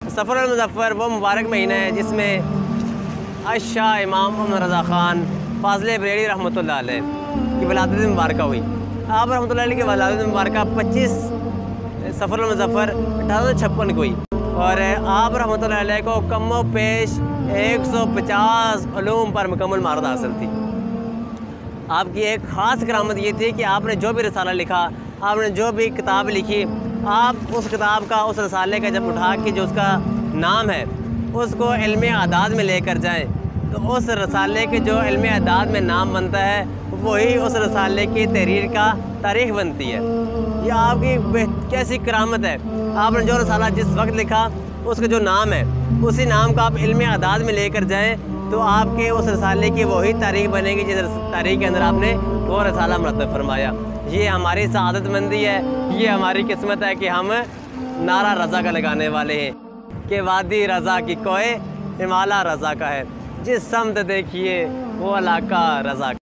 सफ़रुल मुज़फ़्फ़र वो मुबारक महीना है जिसमें अशा इमाम मोहम्मद रज़ा ख़ान फ़ाज़िल बरेली रहमतुल्लाह अलैह की वलादत मुबारक हुई। आप रहमतुल्लाह अलैह की वलादत मुबारक 25 सफ़रुल मुज़फ़्फ़र 1856 को हुई और आप रहमतुल्लाह अलैह को कमो पेश 150 उलूम पर मुकम्मल महारत हासिल थी। आपकी एक ख़ास करामत ये थी कि आपने जो भी रिसाला लिखा, आपने जो भी किताब लिखी, आप उस किताब का, उस रसाले का जब उठा के जो उसका नाम है उसको इल्म आदाद में लेकर जाएं तो उस रसाले के जो इल्म आदाद में नाम बनता है वही उस रसाले की तहरीर का तारीख़ बनती है। ये आपकी कैसी करामत है। आपने जो रसाला जिस वक्त लिखा उसका जो नाम है उसी नाम को आप इल्म आदाद में लेकर जाएँ तो आपके उस रसाले की वही तारीख़ बनेगी जिस तारीख़ के अंदर आपने वो रसाला मुरतब फरमाया। ये हमारी सआदतमंदी है, ये हमारी किस्मत है कि हम नारा रज़ा का लगाने वाले हैं कि वादी रज़ा की कोई हिमालय रज़ा का है, जिस समत देखिए वो इलाका रज़ा का।